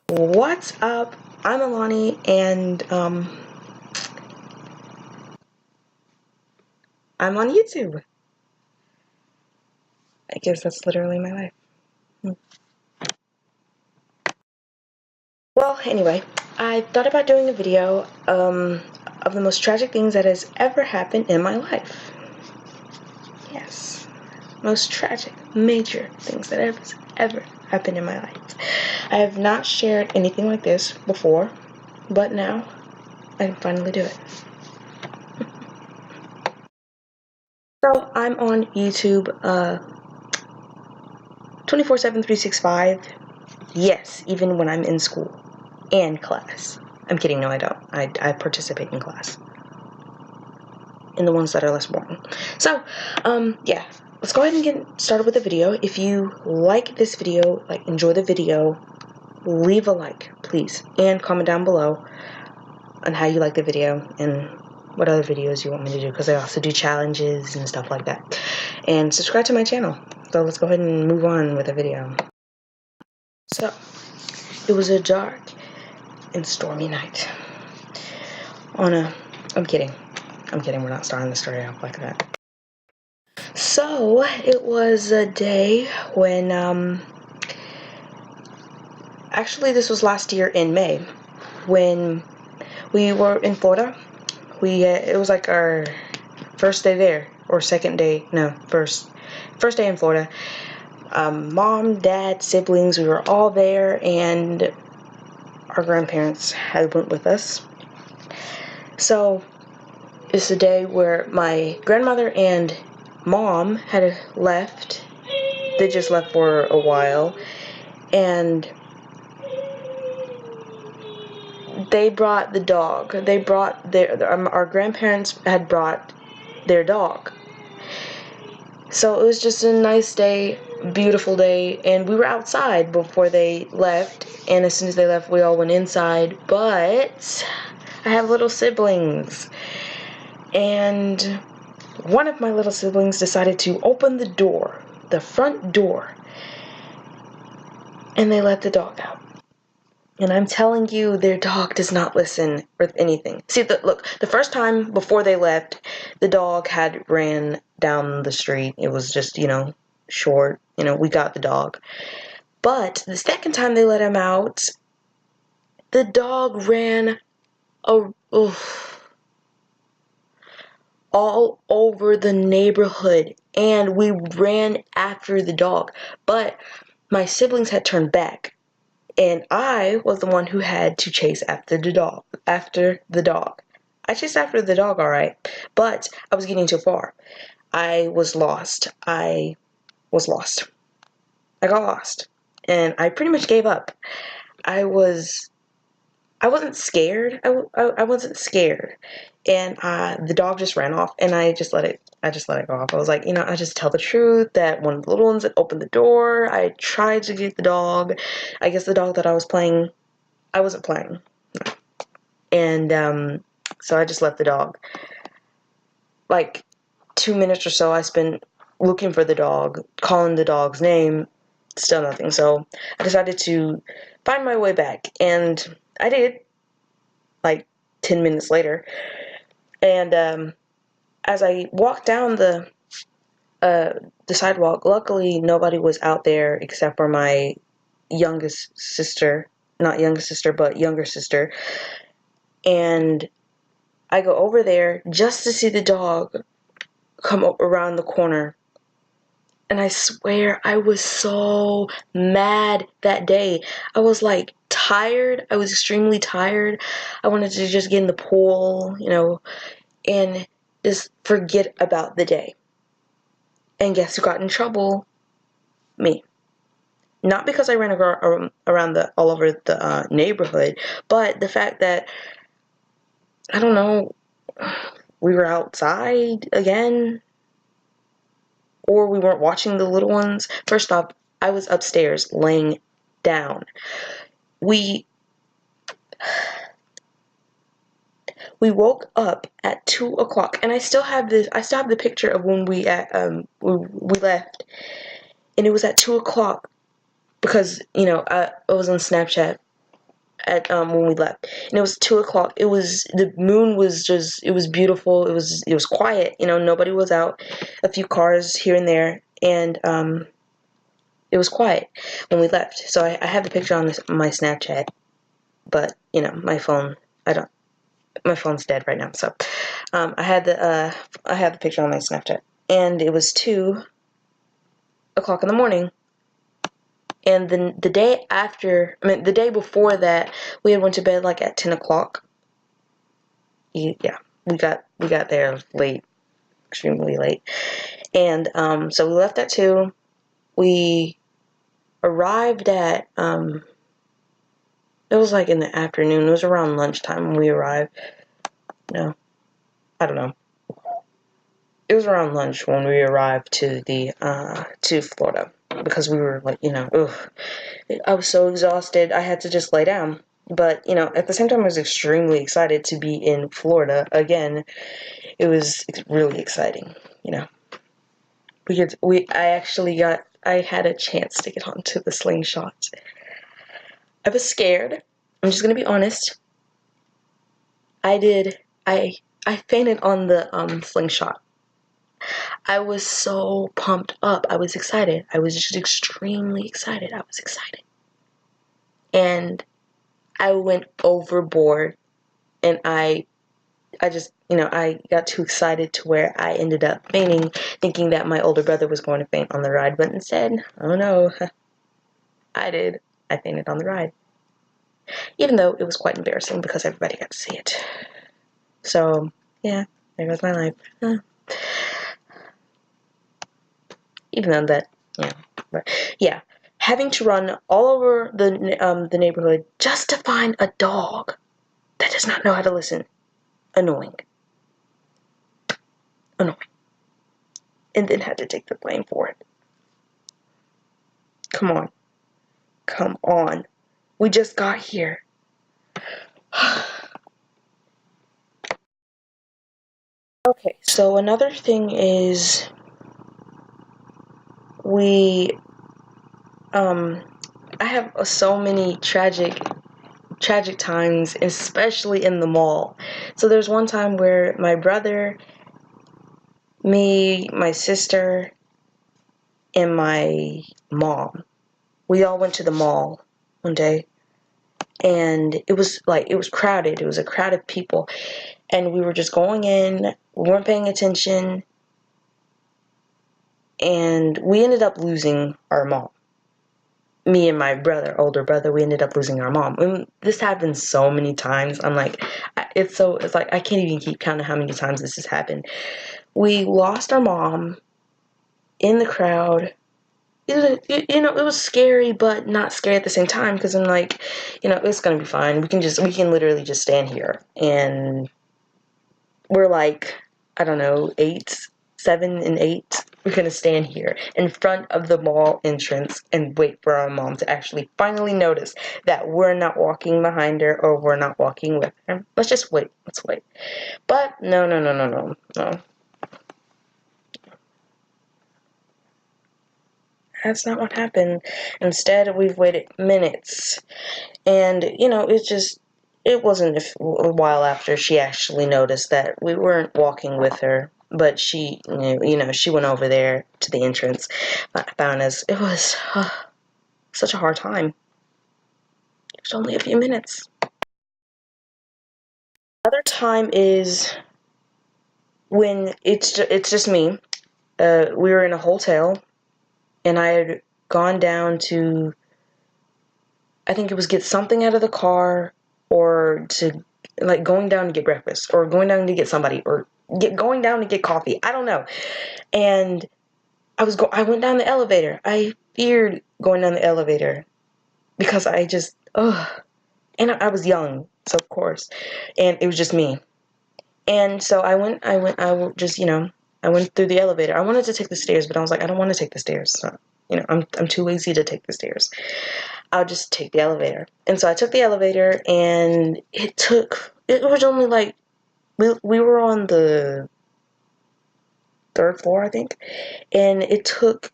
What's up? I'm Alani, and I'm on YouTube. I guess that's literally my life. Well, anyway, I thought about doing a video of the most tragic things that has ever happened in my life. Yes, most tragic, major things that have ever happened in my life. I have not shared anything like this before, but now I can finally do it. So I'm on YouTube 24/7, 365. Yes, even when I'm in school and class. I'm kidding, no I don't. I participate in class. In the ones that are less boring. So, yeah. Let's go ahead and get started with the video. If you like this video, enjoy the video, leave a like, please. And comment down below on how you like the video and what other videos you want me to do, because I also do challenges and stuff like that. And subscribe to my channel. So let's go ahead and move on with the video. So, it was a dark and stormy night. I'm kidding, we're not starting the story off like that. So, it was a day when, actually this was last year in May, when we were in Florida. It was like our first day there, or second day, no, first day in Florida. Mom, dad, siblings, we were all there, and our grandparents had went with us. So, it's a day where my grandmother and mom had left. They just left for a while, and they brought the dog. They brought our grandparents had brought their dog. So it was just a nice day, beautiful day, and we were outside before they left, and as soon as they left, we all went inside. But I have little siblings, and one of my little siblings decided to open the door, the front door, and they let the dog out. And I'm telling you, their dog does not listen with anything. See, look, the first time before they left, the dog had ran down the street. It was just, short. We got the dog. But the second time they let him out, the dog ran all over the neighborhood. And we ran after the dog. But my siblings had turned back. And I was the one who had to chase after the dog. I chased after the dog, alright, but I was getting too far. I was lost. I got lost. And I pretty much gave up. I wasn't scared. I wasn't scared. And the dog just ran off, and I just let it go off. I was like, I just tell the truth that one of the little ones that opened the door. I tried to get the dog. I guess the dog that I was playing, I wasn't playing. And so I just left the dog. Like 2 minutes or so I spent looking for the dog, calling the dog's name, still nothing. So I decided to find my way back, and I did, like 10 minutes later. And as I walked down the sidewalk, luckily nobody was out there except for my youngest sister, not youngest sister, but younger sister. And I go over there just to see the dog come up around the corner. And I swear I was so mad that day. I was tired. I was extremely tired. I wanted to just get in the pool, and just forget about the day. And guess who got in trouble? Me. Not because I ran around all over the neighborhood, but the fact that, I don't know, we were outside again, or we weren't watching the little ones. First off, I was upstairs laying down. We woke up at 2 o'clock, and I still have the picture of when we left, and it was at 2 o'clock because, I was on Snapchat, at when we left, and it was 2 o'clock. The moon was just, it was beautiful. It was quiet. Nobody was out. A few cars here and there, and it was quiet when we left. So I have the picture on my Snapchat, but my phone, my phone's dead right now. So I had the picture on my Snapchat, and it was 2 o'clock in the morning. And then the day before that, we had went to bed like at 10 o'clock. Yeah, we got there late, extremely late. And so we left at 2. We arrived at it was like in the afternoon. It was around lunchtime when we arrived. No, I don't know. It was around lunch when we arrived to Florida, because we were like, I was so exhausted. I had to just lay down. But, at the same time, I was extremely excited to be in Florida again. It was really exciting, because I had a chance to get onto the slingshot. I was scared. I'm just gonna be honest. I fainted on the slingshot. I was so pumped up. I was excited. I was just extremely excited. I was excited. And I went overboard, and I just, I got too excited to where I ended up fainting, thinking that my older brother was going to faint on the ride, but instead, oh no, I did. I fainted on the ride. Even though it was quite embarrassing because everybody got to see it. So, yeah, there goes my life. Even though that, but yeah, having to run all over the neighborhood just to find a dog that does not know how to listen. Annoying. And then had to take the blame for it. Come on. We just got here. Okay, so another thing is I have so many tragic times, especially in the mall. So there's one time where my brother, me, my sister, and my mom, we all went to the mall one day, and it was crowded. It was a crowd of people, and we were just going in. We weren't paying attention, and we ended up losing our mom. Me and my older brother, we ended up losing our mom. And this happened so many times. I'm like, it's like I can't even keep count of how many times this has happened. We lost our mom in the crowd. It was scary, but not scary at the same time, because I'm like, it's gonna be fine. We can literally just stand here, and we're like, I don't know, 7 and 8. We're gonna stand here in front of the mall entrance and wait for our mom to actually finally notice that we're not walking behind her, or we're not walking with her. Let's just wait. Let's wait. But no. That's not what happened. Instead, we've waited minutes. And, it wasn't a while after she actually noticed that we weren't walking with her. But she, she went over there to the entrance, found us. It was such a hard time. It was only a few minutes. Another time is when it's just me. We were in a hotel, and I had gone down to, I think it was get something out of the car, or to, like, going down to get breakfast, or going down to get somebody, or going down to get coffee. I don't know. And I went down the elevator. I feared going down the elevator because I just, and I was young, so of course, and it was just me. And so I went through the elevator. I wanted to take the stairs, but I was like, I don't want to take the stairs. So, I'm too lazy to take the stairs. I'll just take the elevator. And so I took the elevator, and it was only like, we were on the 3rd floor, I think, and it took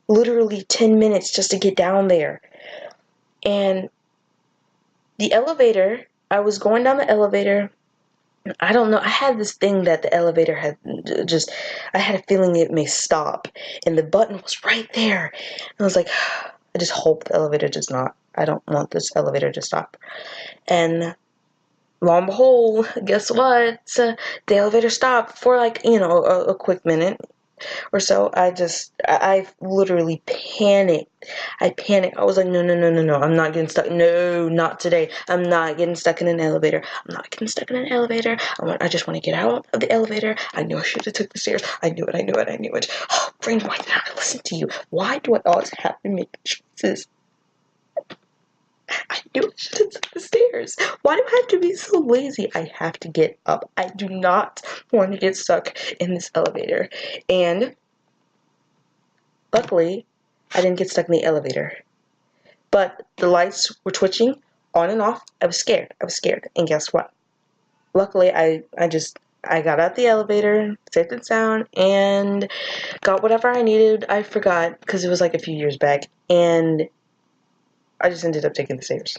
literally 10 minutes just to get down there. And The elevator, I was going down the elevator. I don't know. I had this thing that the elevator had just, I had a feeling it may stop. And the button was right there. And I was like, I just hope the elevator does not. I don't want this elevator to stop. And lo and behold, guess what? The elevator stopped for like, a quick minute or so. I literally panicked. I panicked. I was like, no, no, no, no, no. I'm not getting stuck. No, not today. I'm not getting stuck in an elevator. I'm not getting stuck in an elevator. I just want to get out of the elevator. I knew I should have took the stairs. I knew it. I knew it. I knew it. Oh, brain, why did I listen to you? Why do I always have to make choices? I knew I should have took the stairs. Why do I have to be so lazy? I have to get up. I do not want to get stuck in this elevator. And luckily, I didn't get stuck in the elevator. But the lights were twitching on and off. I was scared. And guess what? Luckily, I got out the elevator, safe and sound, and got whatever I needed. I forgot because it was like a few years back. And I just ended up taking the stairs.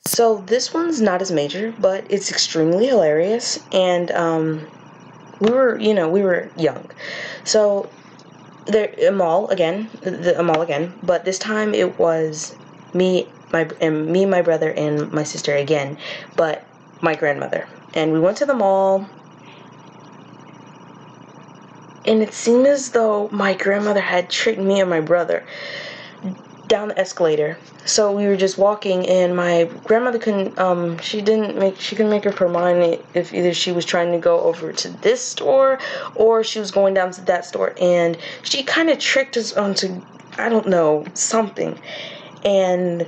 So this one's not as major, but it's extremely hilarious. And we were young. So a mall again, but this time it was me, my brother, and my sister again, but my grandmother. And we went to the mall, and it seemed as though my grandmother had tricked me and my brother down the escalator. So we were just walking, and my grandmother couldn't she couldn't make up her mind if either she was trying to go over to this store or she was going down to that store, and she kind of tricked us onto, I don't know, something. And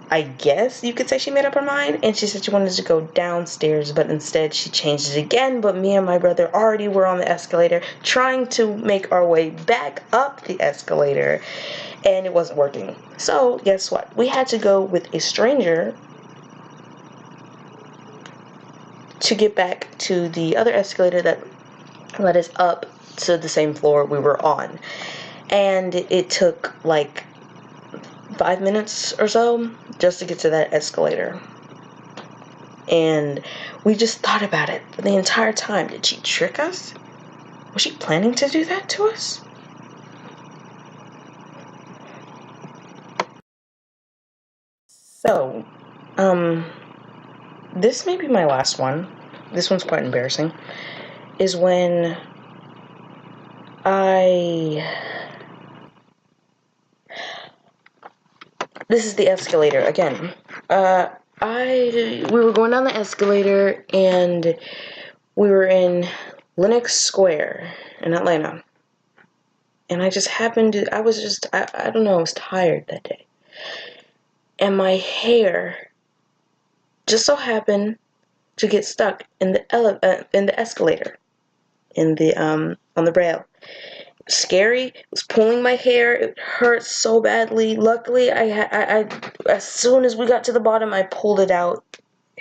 I guess you could say she made up her mind, and she said she wanted to go downstairs, but instead she changed it again. But me and my brother already were on the escalator trying to make our way back up the escalator, and it wasn't working. So guess what? We had to go with a stranger to get back to the other escalator that led us up to the same floor we were on. And it took like 5 minutes or so just to get to that escalator. And we just thought about it the entire time. Did she trick us? Was she planning to do that to us? So, this may be my last one. This one's quite embarrassing. Is when this is the escalator again. We were going down the escalator, and we were in Lenox Square in Atlanta. And I just happened to, I don't know, I was tired that day. And my hair just so happened to get stuck in the escalator, on the rail. Scary. It was pulling my hair. It hurt so badly. Luckily, I as soon as we got to the bottom, I pulled it out.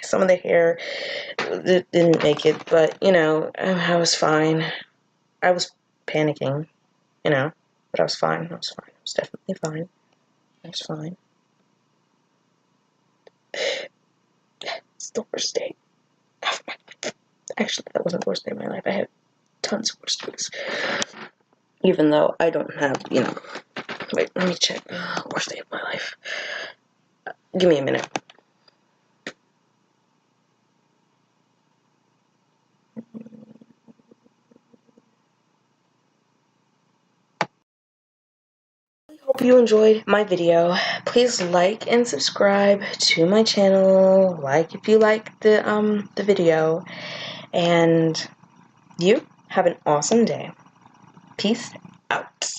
Some of the hair didn't make it, but I was fine. I was panicking, but I was fine. I was definitely fine. I was fine. It's the worst day of my life. Actually, that wasn't the worst day of my life. I had tons of worst days. Even though I don't have, wait, let me check. Worst day of my life. Give me a minute. I hope you enjoyed my video. Please like and subscribe to my channel. Like if you like the video. And you have an awesome day. Peace out.